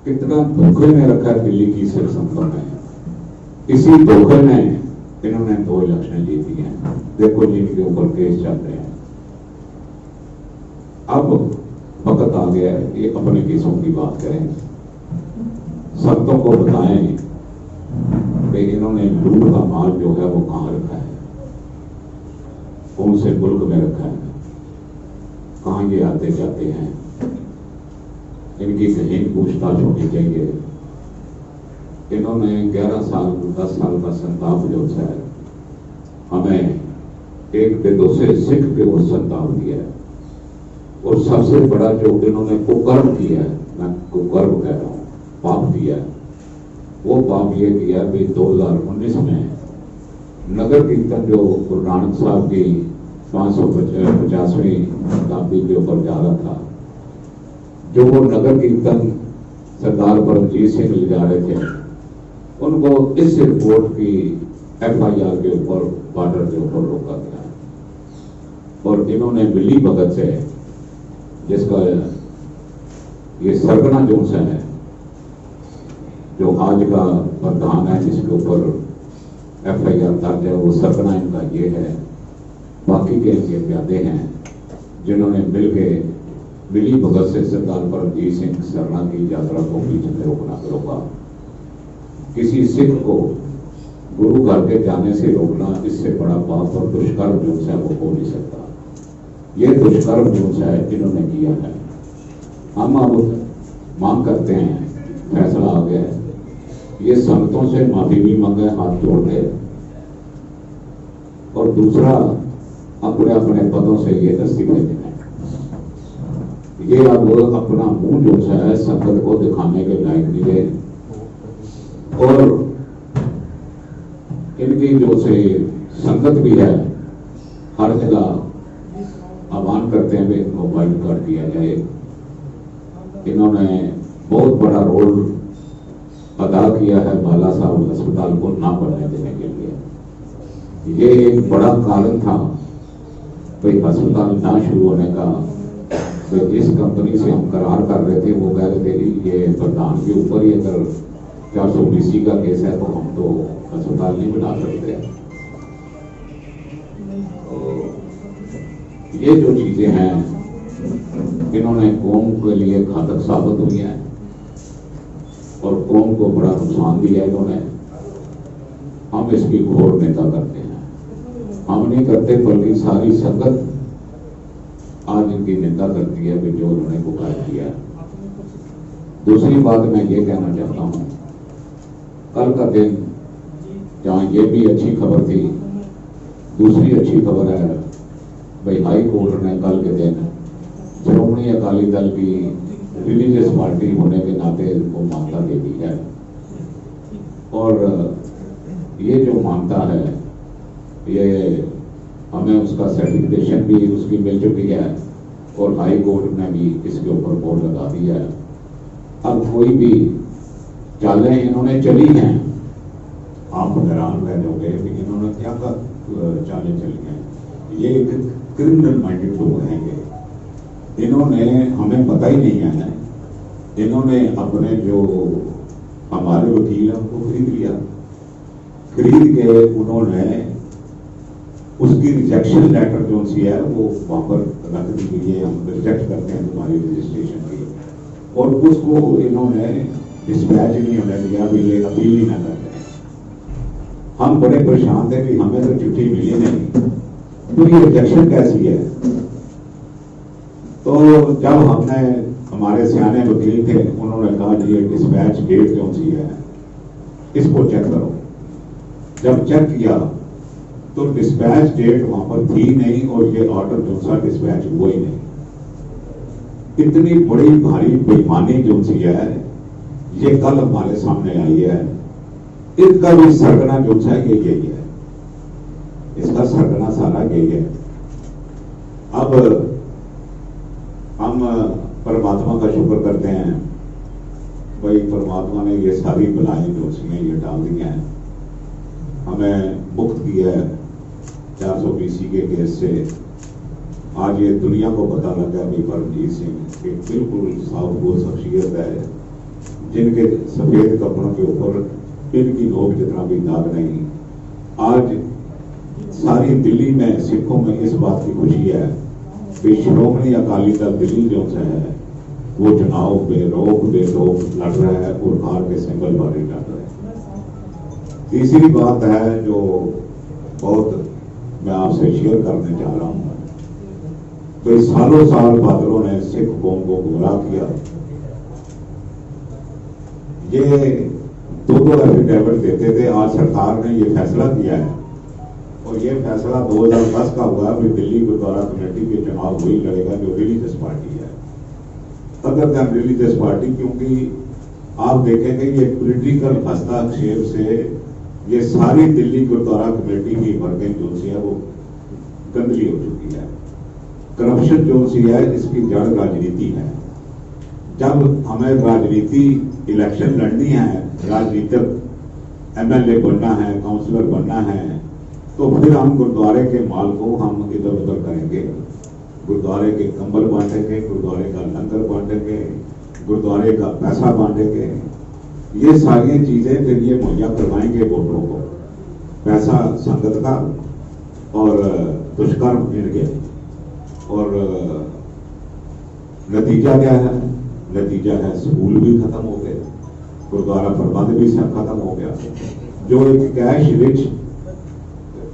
कितना धोखे में रखा है दिल्ली की सिख संगठन ने। इसी धोखे में इन्होंने 2 इलेक्शन जीती हैं। देखो जी इनके ऊपर केस चल रहे हैं। अब वक्त आ गया है ये अपने केसों की बात करें, संतों को बताएं कि इन्होंने लूट का माल जो है वो कहां रखा है, कौन से मुल्क में रखा है, कहां ये आते जाते हैं, इनकी गहन पूछताछ होनी चाहिए। इन्होंने 11 साल 10 साल का संताप जो है हमें एक बेदोसे सिख के वो संताप दिया है। और सबसे बड़ा जो इन्होंने कुकर्म किया है, मैं कुकर्म कह रहा हूं, पाप दिया है, वो पाप ये किया भी 2019 में नगर कीर्तन जो गुरु नानक साहब की 550वीं शताब्दी के ऊपर जा रहा था, जो वो नगर कीर्तन सरदार परमजीत सिंह ले जा रहे थे, उनको इस रिपोर्ट की FIR के ऊपर बॉर्डर के ऊपर रोका गया। और इन्होंने मिली भगत से, जिसका ये सरगना जोश है जो आज का प्रधान है, जिसके ऊपर FIR दर्ज है, वो सरगना इनका ये है। बाकी के इनके प्यादे हैं जिन्होंने मिलके मिली भगत से सरदार परमजीत सिंह सरना की यात्रा को बीच में रोका। किसी सिख को गुरु घर के जाने से रोकना इससे बड़ा पाप और दुष्कर्म जो है वो हो नहीं सकता। ये दुष्कर्म जो है इन्होंने किया है। हम अब मांग करते हैं, फैसला आ गया है, ये संतों से माफी भी मांगे हाथ जोड़ के, और दूसरा अपने अपने पदों से ये इस्तीफे दें। ये अब अपना मुंह जो है संगत को दिखाने के लायक नहीं है। और इनकी जो से संगत भी है, हर जगह आह्वान करते हैं कि इनको बाइकआउट किया जाए। इन्होंने बहुत बड़ा रोल अदा किया है बाला साहब अस्पताल को ना बनने देने के लिए। ये एक बड़ा कारण था भाई अस्पताल ना शुरू होने का। तो जिस कंपनी से हम करार कर रहे थे वो कह रहे थे कि ये प्रधान के ऊपर ही अगर 420 का केस है तो हम तो अस्पताल नहीं बना सकते। ये जो चीजें हैं इन्होंने कौम के लिए घातक साबित हुई हैं और कौम को बड़ा नुकसान दिया इन्होंने। हम इसकी घोर निंदा करते हैं। हम नहीं करते बल्कि सारी संगत आज इनकी निंदा करती है कि जो उन्होंने पुकार किया। दूसरी बात मैं ये कहना चाहता हूं, कल का दिन जहां ये भी अच्छी खबर थी, दूसरी अच्छी खबर है भाई हाई कोर्ट ने कल के दिन श्रोमणी अकाली दल की रिलीजियस पार्टी होने के नाते उनको मान्यता दे दी है। और ये जो मान्यता है ये हमें उसका सर्टिफिकेशन भी उसकी मिल चुकी है और हाई कोर्ट ने भी इसके ऊपर बोर्ड लगा दिया है। अब कोई भी चालें इन्होंने चली हैं, आप हैरान रह जाओगे कि इन्होंने क्या चालें चली हैं। ये एक क्रिमिनल माइंडेड लोग हैं। इन्होंने हमें पता ही नहीं है, इन्होंने अपने जो हमारे वकील हैं उनको खरीद लिया। खरीद के उन्होंने उसकी रिजेक्शन लेटर जो सी है वो वहां पर रख दी गई है, हम रिजेक्ट करते हैं तुम्हारी रजिस्ट्रेशन की। और उसको इन्होंने डिस्पैच नहीं होने दिया भी ये अपील ही ना करते। हम बड़े परेशान थे कि हमें तो चिट्ठी मिली नहीं, तो ये रिजेक्शन कैसी है। तो जब हमने हमारे सियाने वकील थे उन्होंने कहा कि ये डिस्पैच डेट जो सी है इसको चेक करो। जब चेक किया तो डिस्पैच डेट वहां पर थी नहीं और ये ऑर्डर जो सा डिस्पैच हुआ ही नहीं। इतनी बड़ी भारी बेईमानी जो सी है ये कल हमारे सामने आई है। इसका भी सरगना जो सा ये यही है, इसका सरगना सारा यही है। अब हम परमात्मा का शुक्र करते हैं भाई परमात्मा ने ये सारी बलाएं जो सी हैं ये डाल दी हैं, हमें मुक्त किया है 420 के केस से। आज ये दुनिया को पता लगा कि परमजीत सिंह एक बिल्कुल साफ शख्सियत है, जिनके सफेद कपड़ों के ऊपर इनकी नोक जितना भी दाग नहीं। आज सारी दिल्ली में सिखों में इस बात की खुशी है कि श्रोमणी अकाली दल दिल्ली जो है वो चुनाव बेरोक बेरोक लड़ रहा है और हार के सिंगल बारी लड़ रहा है। तीसरी बात है जो बहुत मैं आपसे शेयर करने जा रहा हूं, तो सालों साल बादलों ने सिख कौम को गुमराह किया। ये दो एफिडेविट देते थे, आज सरकार ने ये फैसला किया है और ये फैसला 2010 का हुआ कि दिल्ली गुरुद्वारा कमेटी के चुनाव वही लड़ेगा जो रिलीजियस पार्टी है, अदर दैन रिलीजियस पार्टी, क्योंकि आप देखेंगे ये पॉलिटिकल हस्तक्षेप से ये सारी दिल्ली गुरुद्वारा कमेटी की वर्किंग जो सी है वो गंदली हो चुकी है। करप्शन जो सी है इसकी जड़ राजनीति है। जब हमें राजनीति इलेक्शन लड़नी है, राजनीतिक एमएलए बनना है, काउंसलर बनना है, तो फिर हम गुरुद्वारे के माल को हम इधर उधर करेंगे, गुरुद्वारे के कंबल बांटेंगे, गुरुद्वारे का लंगर बांटेंगे, गुरुद्वारे का पैसा बांटेंगे। ये सारी चीजें फिर ये मुहैया करवाएंगे वोटरों को, पैसा संगत का और दुष्कर्म इनके। और नतीजा क्या है? नतीजा है स्कूल भी खत्म हो गए, गुरुद्वारा प्रबंध भी सब खत्म हो गया। जो एक कैश रिच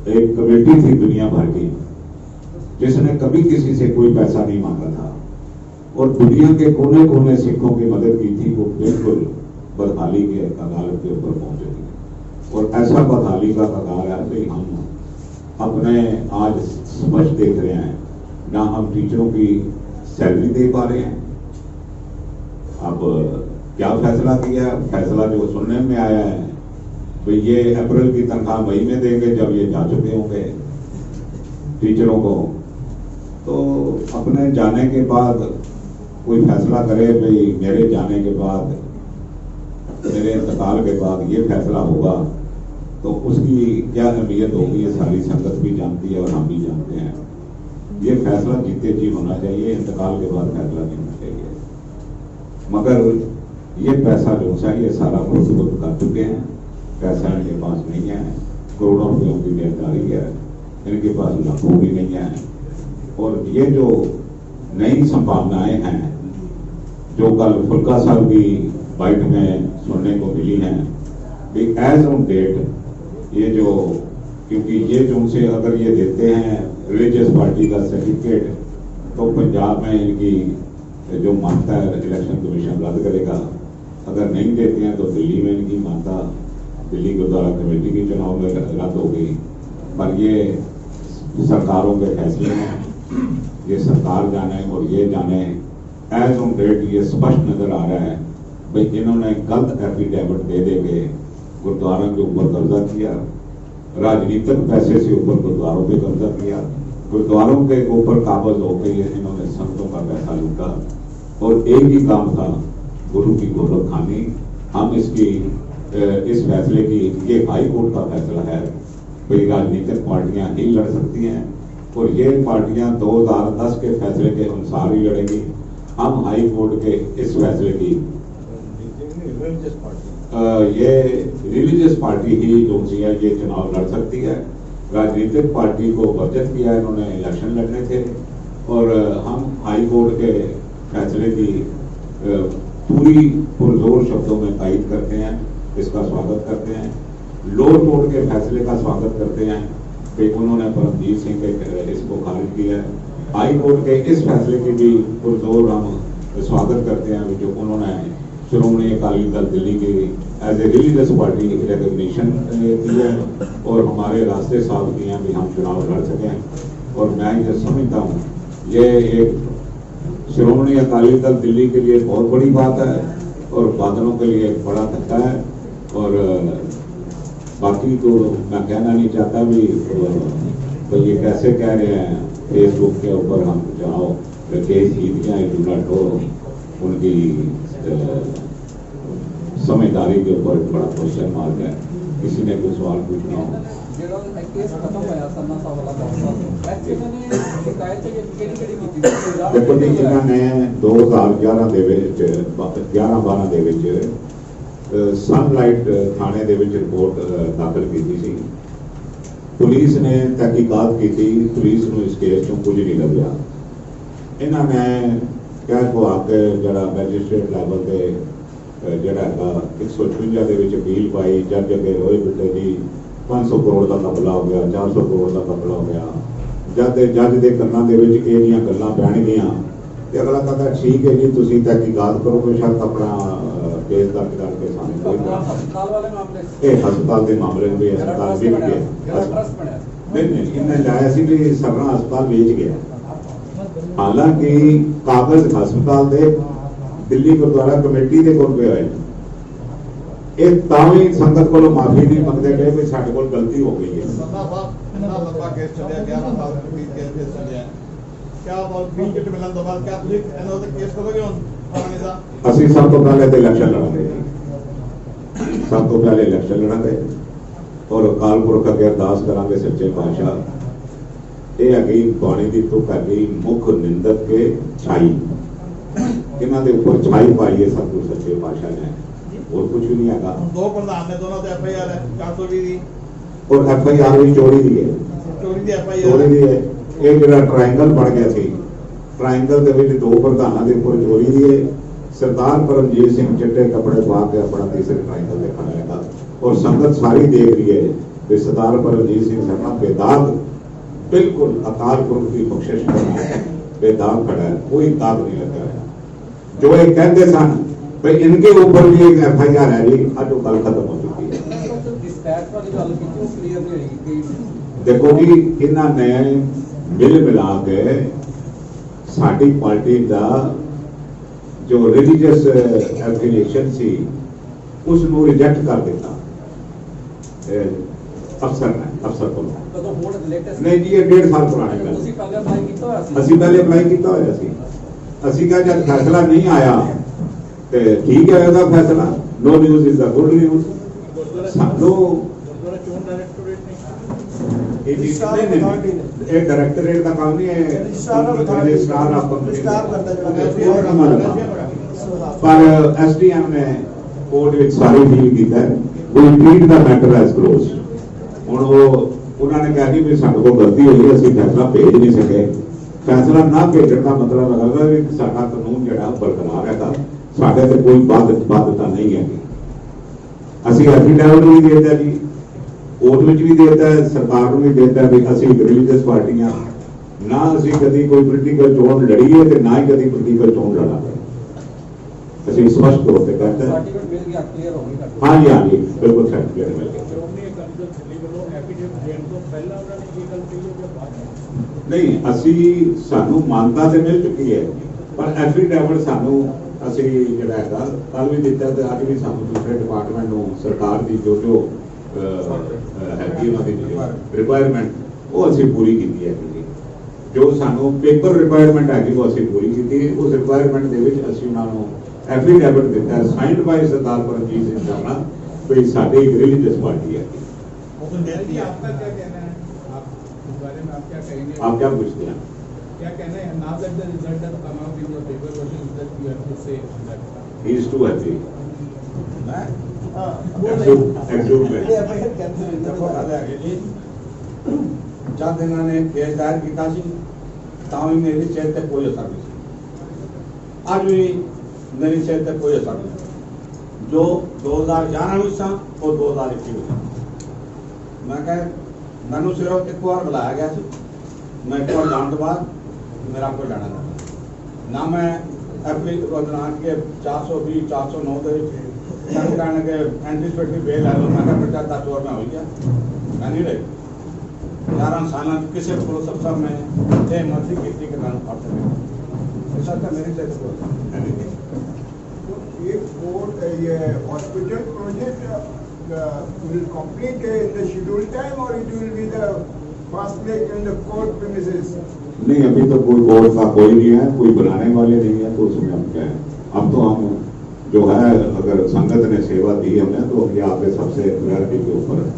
एक कमेटी थी दुनिया भर की जिसने कभी किसी से कोई पैसा नहीं मांगा था और दुनिया के कोने कोने सिखों की मदद की थी, वो बिल्कुल बदहाली के कगार के ऊपर पहुंचे थे। और ऐसा बदहाली का कगार है कि हम अपने आज स्पष्ट देख रहे हैं, ना हम टीचरों की सैलरी दे पा रहे हैं। अब क्या फैसला किया? फैसला जो सुनने में आया है भाई ये अप्रैल की तनख्वाह मई में देंगे जब ये जा चुके होंगे टीचरों को। तो अपने जाने के बाद कोई फैसला करे भाई मेरे जाने के बाद, मेरे इंतकाल के बाद ये फैसला होगा, तो उसकी क्या अहमियत होगी ये सारी संगत भी जानती है और हम भी जानते हैं। ये फैसला जीते जी होना चाहिए, इंतकाल के बाद फैसला नहीं होना चाहिए। मगर ये पैसा जो है ये सारा खुद कर चुके हैं, पैसा इनके पास नहीं है, करोड़ों रुपयों की गिरफ्तारी है, इनके पास लाखों भी नहीं है। और ये जो नई संभावनाएं हैं जो कल फुल्का साहब की बाइट में सुनने को मिली हैं कि एज ऑन डेट ये जो, क्योंकि ये जो से अगर ये देते हैं रिलीजियस पार्टी का सर्टिफिकेट तो पंजाब में इनकी जो मानता है इलेक्शन कमीशन रद्द करेगा, अगर नहीं देते हैं तो दिल्ली में इनकी मानता दिल्ली गुरुद्वारा कमेटी के चुनाव में रद्द होगी। पर ये सरकारों के फैसले हैं, ये सरकार जाने और ये जाने। एज ऑन डेट ये स्पष्ट नजर आ रहा है भाई इन्होंने गलत एफिडेविट दे देके गुरुद्वारों के ऊपर कब्जा किया, राजनीतिक पैसे से ऊपर गुरुद्वारों पे कब्जा किया, गुरुद्वारों के ऊपर काबज होकर इन्होंने संतों का पैसा लूटा और एक ही काम था गुरु की गोरख खानी। हम इस फैसले की, ये हाई कोर्ट का फैसला है भाई राजनीतिक पार्टियां ही लड़ सकती हैं और ये पार्टियां 2010 के फैसले के अनुसार ही लड़ेंगी। हम हाई कोर्ट के इस फैसले की ये रिलीजियस पार्टी ही जो सी है ये चुनाव लड़ सकती है। राजनीतिक पार्टी को वर्जित किया इन्होंने, इलेक्शन लड़ने थे और हम हाई कोर्ट के फैसले की पूरी पुरजोर शब्दों में तायद करते हैं, इसका स्वागत करते हैं। लोअर कोर्ट के फैसले का स्वागत करते हैं कि उन्होंने परमजीत सिंह के इसको खारिज किया। हाई कोर्ट के इस फैसले की भी पुरजोर हम स्वागत करते हैं जो उन्होंने श्रोमणी अकाली दल दिल्ली की as a religious party recognition की है और हमारे रास्ते साफ किए हैं कि हम चुनाव लड़ सकें। और मैं ये समझता हूँ ये एक श्रोमणी अकाली दल दिल्ली के लिए बहुत बड़ी बात है और बादलों के लिए एक बड़ा धक्का है। और बाकी तो मैं कहना नहीं चाहता भी तो ये कैसे कह रहे हैं फेसबुक के ऊपर हम जाओ केस जीतियाँ तो उनकी समझदारी के ऊपर बड़ा क्वेश्चन मार्क है। किसी ने कोई सवाल पूछना हो देखो जी, इन्होंने 2011 ਦੇ ਵਿੱਚ 11-12 ਦੇ ਵਿੱਚ सनलाइट थाने दे विच रिपोर्ट दाखिल की सी। पुलिस ने तहकीकात की थी, पुलिस नूं इस केस चों कुछ नहीं लभ्या। इन्हां ने कह को आके जड़ा मैजिस्ट्रेट लैवल ते जड़ा 156 दे विच अपील पाई, जज अगे रोए बेटे जी 500 करोड़ का कबला हो गया, 400 करोड़ का कबला हो गया। जब जज के कन्ना दे विच इह जिहियां गल्लां पैणगीआं ते अगला कहता ठीक है जी, तुसीं तहकीकात करो, कोई शर्त अपना केस दर्ज करके सामने कोई हस्पताल वाले मामले हस्पताल के मामले में हस्पताल भी गया नहीं इन्हें लाया सी भी सरना हस्पताल बेच गया। हालांकि कागज हस्पताल के दिल्ली गुरुद्वारा कमेटी के कोल पे होए, ये तावी संगत को माफी नहीं मंगते गए कि साडे कोल गलती हो गई है। लंबा केस चलिया 11 साल तक केस चलिया, क्या बहुत ग्रीन चिट मिलन तो बाद क्या पुलिस एनो ते केस करोगे हुन थाने दा? ਅਸੀਂ ਸਭ ਤੋਂ ਪਹਿਲੇ ਤੇ ਇਲੈਕਸ਼ਨ ਲੜਾਂਗੇ, ਸਭ ਤੋਂ ਪਹਿਲੇ ਇਲੈਕਸ਼ਨ ਲੜਾਂਗੇ ਔਰ ਅਕਾਲ ਪੁਰਖ ਅੱਗੇ ਅਰਦਾਸ ਕਰਾਂਗੇ ਸੱਚੇ ਪਾਤਸ਼ਾਹ ਇਹ ਹੈਗੀ ਬਾਣੀ ਦੀ ਤੁਕ ਹੈਗੀ ਮੁੱਖ ਨਿੰਦਕ ਕੇ ਛਾਈ, ਇਹਨਾਂ ਦੇ ਉੱਪਰ ਛਾਈ ਪਾਈ ਹੈ ਸਤਿਗੁਰ ਸੱਚੇ ਪਾਤਸ਼ਾਹ ਨੇ, ਹੋਰ ਕੁਝ ਵੀ ਨਹੀਂ ਹੈਗਾ। दो प्रधान ने दोनों ते एफआईआर है 420 दी और एफआईआर भी चोरी दी है, चोरी दी चोरी एफआईआर दी है। ਇਹ ਜਿਹੜਾ ਟ੍ਰਾਇੰਗਲ ਬਣ ਗਿਆ ਸੀ, ਟ੍ਰਾਇੰਗਲ ਦੇ ਵਿੱਚ ਦੋ ਪ੍ਰਧਾਨਾਂ ਦੇ ਉੱਪਰ ਚੋਰੀ ਦੀ ਹੈ। सरदार परमजीत सिंह चिट्टे कपड़े पा के अपना तीसरे ट्राइंगल देखने लगा और संगत सारी देख रही है कि सरदार परमजीत सिंह शर्मा बेदाग बिल्कुल अकाल पुरख की बख्शिश बेदाग खड़ा है, कोई दाग नहीं लगा है। जो ये कहते सन भाई इनके ऊपर भी एक एफआईआर है जी, आज वो गल खत्म हो चुकी है। देखो जी इन्हों ने मिल मिला के साडी पार्टी का जो रिलीजियस एफिलिएशन सी उसनूं रिजेक्ट कर दिता अफसर ने, अफसर को नहीं जी, ये 1.5 साल पुरानी गल। असीं पहले अप्लाई किया होया सी, असीं कहा जब फैसला नहीं आया तो ठीक है उसका फैसला, no news is the good news. सानू ये डायरेक्टरेट का काम नहीं है, रजिस्ट्रार ऑफ पर एसडीएम ने कोर्ट में सारी डील किया है, we treat the matter as close. हुण वो उन्होंने कहा कि भी साडे कोल गलती हुई है, असीं फैसला भेज नहीं सके। फैसला ना भेजण का मतलब लगदा भी साडा कानून जिहड़ा बरकरार हैगा, साडे ते कोई बाध्यता नहीं है। असीं एफिडेविट भी देता जी, कोर्ट में भी देता है, सरकार को भी देता है भी असीं रिलीजियस पार्टियां ना असीं कभी कोई पोलिटिकल चोन लड़ी है तो ना ही कभी पोलिटिकल चोन लड़ा है। असीं स्पष्ट तौर पर कहते हैं हाँ जी, हाँ जी बिल्कुल सर्टिफिकेट मिल गया। नहीं असीं सानू मानता तो मिल चुकी है, पर एफिडेविट सानू असीं जिहड़ा हैगा कल भी दिता ते अज भी सानू दूसरे डिपार्टमेंट नूं सरकार की जो जो हैगी उन्हां दी रिक्वायरमेंट वो असीं पूरी कीती है जी। जो सानू पेपर रिक्वायरमेंट हैगी वो असीं पूरी कीती है। उस रिक्वायरमेंट दे विच असीं उन्हां नूं एफिडेविट दिता है साइंड बाय सरदार परमजीत सिंह शर्मा कोई साडी रिलीजियस पार्टी है। आपका क्या कहना है, आप इस बारे में आप क्या कहेंगे? आप क्या पूछते हैं? क्या कहना है? Now that the result have come out in your paper, what is that you have to say that he is too happy जब इन्होंने केस दायर किया तो मेरी सेहत पर कोई असर नहीं, अज भी मेरी सेहत पर कोई असर नहीं। जो 2011 में सा वो 2021 में मैं कह मैनू सिर्फ एक बार बुलाया गया सी, मैं एक बार जाने के बाद मेरा कोई लेना देना ना, मैं एप्लीकेशन के 420 409 के एंटीसिपेटरी बेल है तो मैं बेटा 10 ओवर में हो गया, मैं नहीं रही 11 साल किसी पुलिस अफसर में ये मर्जी की कि मैं पढ़ सके ऐसा तो मेरी तरफ से। ये कोर्ट ये hospital project will complete in the scheduled time or it will be the fast track in the court premises? नहीं अभी तो कोई कोर्ट का कोई नहीं है, कोई बनाने वाले नहीं है, तो उसमें हम क्या है, अब तो हम जो है अगर संगत ने सेवा दी हमें तो ये आपके सबसे प्रायोरिटी के ऊपर है।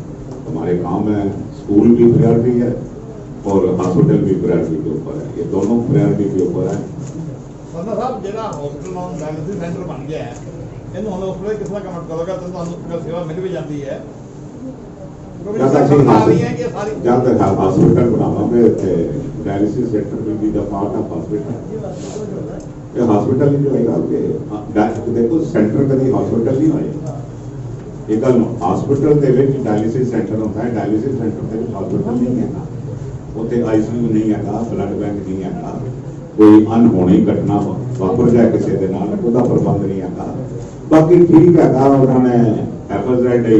हमारे काम है, स्कूल भी प्रायोरिटी है और हॉस्पिटल भी प्रायोरिटी के ऊपर है, ये दोनों प्रायोरिटी के ऊपर है। साहब जिहड़ा हॉस्पिटल डायलिसिस सेंटर बन गया है ਇਹਨੂੰ ਹੁਣ ਉਸ ਵੇਲੇ ਕਿਸ ਤਰ੍ਹਾਂ ਕਮੈਂਟ ਕਰੋਗਾ ਤਾਂ ਤੁਹਾਨੂੰ ਅਗਰ ਸੇਵਾ ਮਿਲ ਵੀ ਜਾਂਦੀ ਹੈ ਕਿਉਂਕਿ ਜਦ ਅਸੀਂ ਸਰਕਾਰ ਨਹੀਂ ਹੈ ਕਿ ਸਾਰੀ ਜਦ ਤੱਕ ਹਸਪੀਟਲ ਬਣਾਵਾਂਗੇ ਤੇ dialysis centre we the the part of hospital ਇਹ ਹਸਪੀਟਲ ਨਹੀਂ ਹੋਏਗਾ ਕਿ ਦੇਖੋ ਸੈਂਟਰ ਕਦੀ ਹਸਪੀਟਲ ਨਹੀਂ ਹੋਏਗਾ ਇਹ ਗੱਲ ਹਸਪੀਟਲ ਦੇ ਵਿੱਚ ਡਾਇਲਿਸਿਸ ਸੈਂਟਰ ਹੁੰਦਾ ਹੈ ਡਾਇਲਿਸਿਸ ਸੈਂਟਰ ਦੇ ਵਿੱਚ ਹਸਪੀਟਲ ਨਹੀਂ ਹੈਗਾ ਉੱਥੇ ਆਈਸੀਯੂ ਨਹੀਂ ਹੈਗਾ ਬਲੱਡ ਬੈਂਕ ਨਹੀਂ ਹੈਗਾ ਕੋਈ ਅਣਹੋਣੀ ਘਟਨਾ ਵਾਪਰ ਜਾਏ ਕਿਸੇ ਦੇ ਨਾਲ ਉਹਦਾ ਪ੍ਰਬੰਧ ਨਹੀਂ ਹੈਗਾ ਬਾਕੀ ਠੀਕ ਹੈਗਾ ਉਹਨਾਂ ਨੇ ਐਫਐਸਆਈਡੀ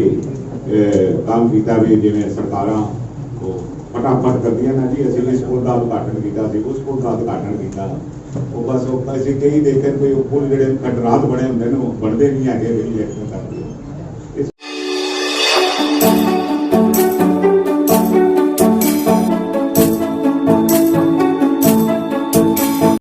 ਕੰਮ ਕੀਤਾ ਵੀ ਜਿਵੇਂ ਸਰਕਾਰਾਂ ਉਹ ਫਟਾਫਟ ਕਰਦੀਆਂ ਨਾ ਜੀ ਅਸੀਂ ਇਸ ਸਕੂਲ ਦਾ ਉਦਘਾਟਨ ਕੀਤਾ ਸੀ ਉਸ ਸਕੂਲ ਦਾ ਉਦਘਾਟਨ ਕੀਤਾ ਉਹ ਬਸ ਉਹ ਅਸੀਂ ਕਈ ਦੇਖੇ ਕੋਈ ਪੁਲ ਜਿਹੜੇ ਖਟਰਾਤ ਬਣੇ ਹੁੰਦੇ ਨੇ ਉਹ ਬਣਦੇ ਨਹੀਂ ਹੈਗੇ ਜਿਹੜੀ ਐਕਸ਼ਨ ਕਰਦੇ